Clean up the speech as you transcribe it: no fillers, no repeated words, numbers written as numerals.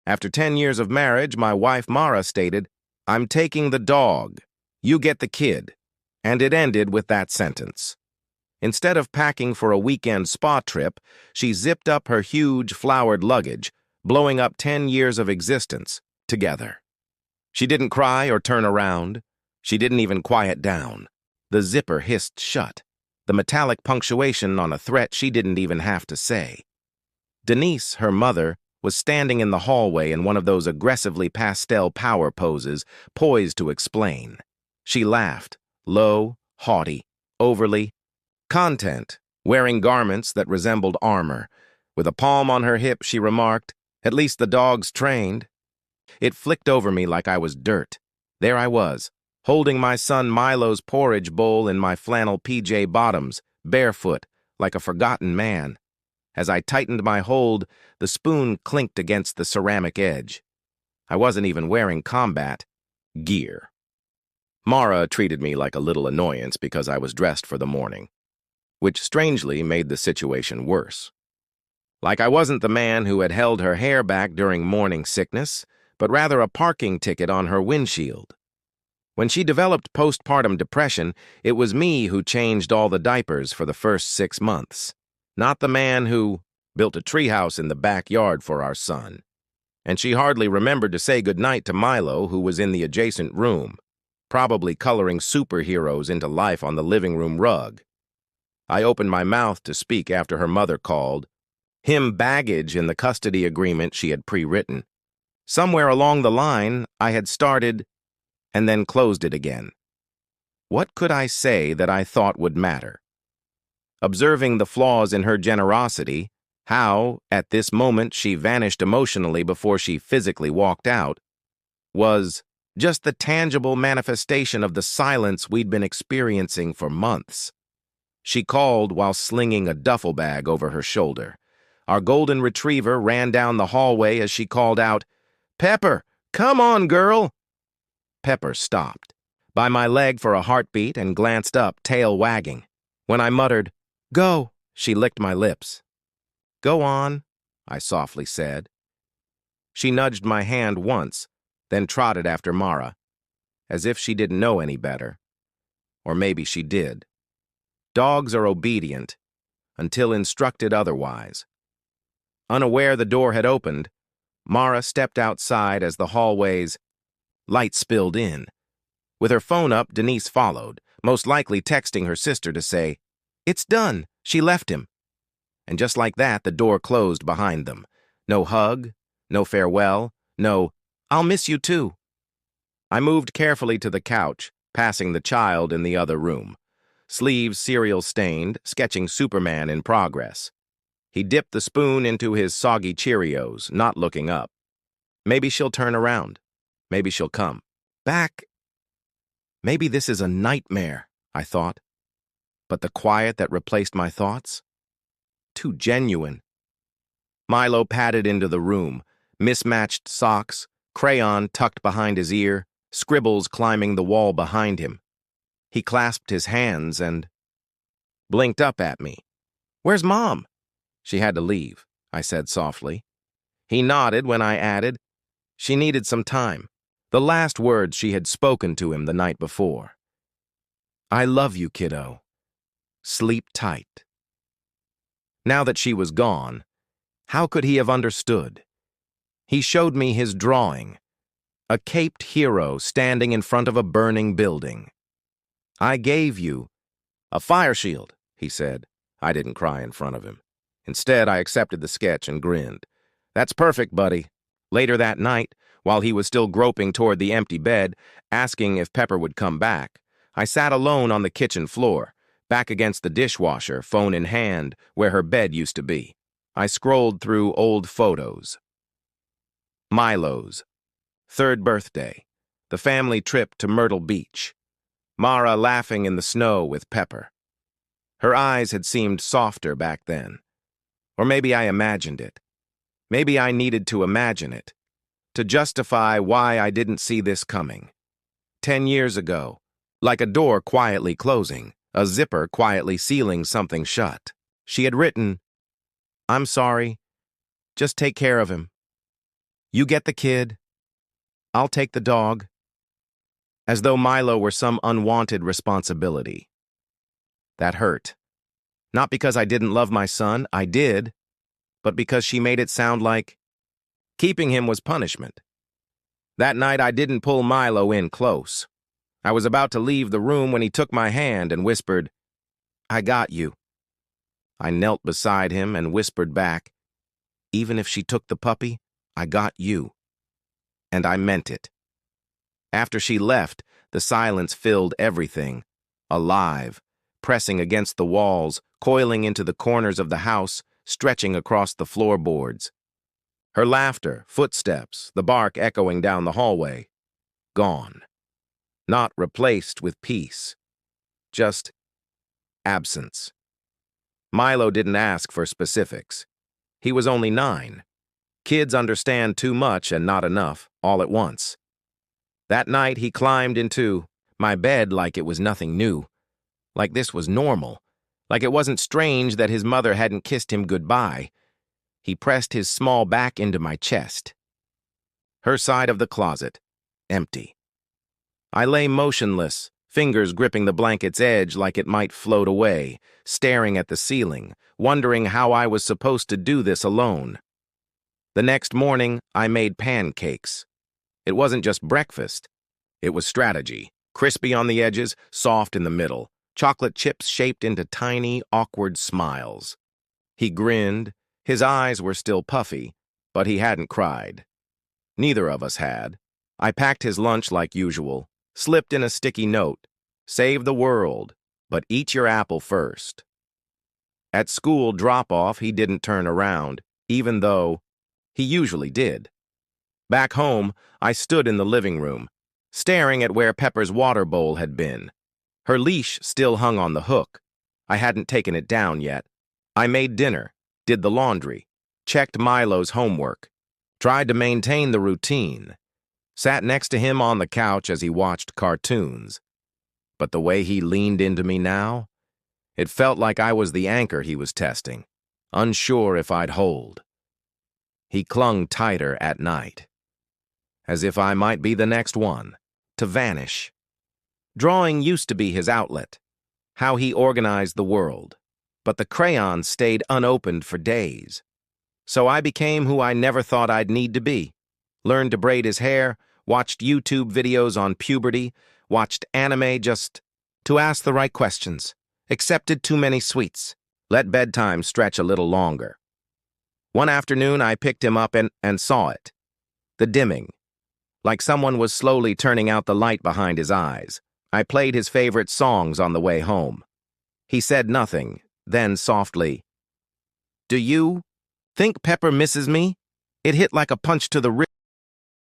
After 10 years of marriage, my wife Mara stated, "I'm taking the dog. You get the kid." And it ended with that sentence. Instead of packing for a weekend spa trip, she zipped up her huge flowered luggage, blowing up 10 years of existence together. She didn't cry or turn around. She didn't even quiet down. The zipper hissed shut, the metallic punctuation on a threat she didn't even have to say. Denise, her mother, was standing in the hallway in one of those aggressively pastel power poses, poised to explain. She laughed, low, haughty, overly content, wearing garments that resembled armor. With a palm on her hip, she remarked, "At least the dog's trained." It flicked over me like I was dirt. There I was, holding my son Milo's porridge bowl in my flannel PJ bottoms, barefoot, like a forgotten man. As I tightened my hold, the spoon clinked against the ceramic edge. I wasn't even wearing combat gear. Mara treated me like a little annoyance because I was dressed for the morning, which strangely made the situation worse. Like I wasn't the man who had held her hair back during morning sickness, but rather a parking ticket on her windshield. When she developed postpartum depression, it was me who changed all the diapers for the first 6 months, not the man who built a treehouse in the backyard for our son. And she hardly remembered to say goodnight to Milo, who was in the adjacent room, probably coloring superheroes into life on the living room rug. I opened my mouth to speak after her mother called him baggage in the custody agreement she had pre-written. Somewhere along the line, I had started and then closed it again. What could I say that I thought would matter? Observing the flaws in her generosity, how, at this moment, she vanished emotionally before she physically walked out, was just the tangible manifestation of the silence we'd been experiencing for months. She called while slinging a duffel bag over her shoulder. Our golden retriever ran down the hallway as she called out, "Pepper, come on, girl!" Pepper stopped, by my leg for a heartbeat, and glanced up, tail wagging. When I muttered, "Go," she licked my lips. "Go on," I softly said. She nudged my hand once, then trotted after Mara, as if she didn't know any better. Or maybe she did. Dogs are obedient, until instructed otherwise. Unaware the door had opened, Mara stepped outside as the hallway's light spilled in. With her phone up, Denise followed, most likely texting her sister to say, "It's done, she left him." And just like that, the door closed behind them. No hug, no farewell, no, "I'll miss you too." I moved carefully to the couch, passing the child in the other room. Sleeves cereal-stained, sketching Superman in progress. He dipped the spoon into his soggy Cheerios, not looking up. Maybe she'll turn around. Maybe she'll come back. Maybe this is a nightmare, I thought. But the quiet that replaced my thoughts? Too genuine. Milo padded into the room, mismatched socks, crayon tucked behind his ear, scribbles climbing the wall behind him. He clasped his hands and blinked up at me. "Where's Mom?" "She had to leave," I said softly. He nodded when I added, "She needed some time." The last words she had spoken to him the night before. "I love you, kiddo. Sleep tight." Now that she was gone, how could he have understood? He showed me his drawing, a caped hero standing in front of a burning building. "I gave you a fire shield," he said. I didn't cry in front of him. Instead, I accepted the sketch and grinned. "That's perfect, buddy." Later that night, while he was still groping toward the empty bed, asking if Pepper would come back, I sat alone on the kitchen floor, back against the dishwasher, phone in hand, where her bed used to be. I scrolled through old photos. Milo's 3rd birthday, the family trip to Myrtle Beach, Mara laughing in the snow with Pepper. Her eyes had seemed softer back then. Or maybe I imagined it. Maybe I needed to imagine it, to justify why I didn't see this coming. 10 years ago, like a door quietly closing, a zipper quietly sealing something shut, she had written, "I'm sorry, just take care of him." You get the kid, I'll take the dog. As though Milo were some unwanted responsibility. That hurt. Not because I didn't love my son, I did, but because she made it sound like keeping him was punishment. That night I didn't pull Milo in close. I was about to leave the room when he took my hand and whispered, "I got you." I knelt beside him and whispered back, "Even if she took the puppy, I got you." And I meant it. After she left, the silence filled everything, alive, pressing against the walls, coiling into the corners of the house, stretching across the floorboards. Her laughter, footsteps, the bark echoing down the hallway. Gone. Not replaced with peace. Just absence. Milo didn't ask for specifics. He was only 9. Kids understand too much and not enough, all at once. That night he climbed into my bed like it was nothing new, like this was normal, like it wasn't strange that his mother hadn't kissed him goodbye. He pressed his small back into my chest. Her side of the closet, empty. I lay motionless, fingers gripping the blanket's edge like it might float away, staring at the ceiling, wondering how I was supposed to do this alone. The next morning, I made pancakes. It wasn't just breakfast. It was strategy. Crispy on the edges, soft in the middle. Chocolate chips shaped into tiny, awkward smiles. He grinned. His eyes were still puffy, but he hadn't cried. Neither of us had. I packed his lunch like usual, slipped in a sticky note. Save the world, but eat your apple first. At school drop-off, he didn't turn around, even though he usually did. Back home, I stood in the living room, staring at where Pepper's water bowl had been. Her leash still hung on the hook. I hadn't taken it down yet. I made dinner, did the laundry, checked Milo's homework, tried to maintain the routine, sat next to him on the couch as he watched cartoons. But the way he leaned into me now, it felt like I was the anchor he was testing, unsure if I'd hold. He clung tighter at night, as if I might be the next one to vanish. Drawing used to be his outlet, how he organized the world, but the crayon stayed unopened for days. So I became who I never thought I'd need to be. Learned to braid his hair, watched YouTube videos on puberty, watched anime just to ask the right questions, accepted too many sweets, let bedtime stretch a little longer. One afternoon I picked him up and saw it. The dimming. Like someone was slowly turning out the light behind his eyes. I played his favorite songs on the way home. He said nothing, then softly, "Do you think Pepper misses me?" It hit like a punch to the ribs.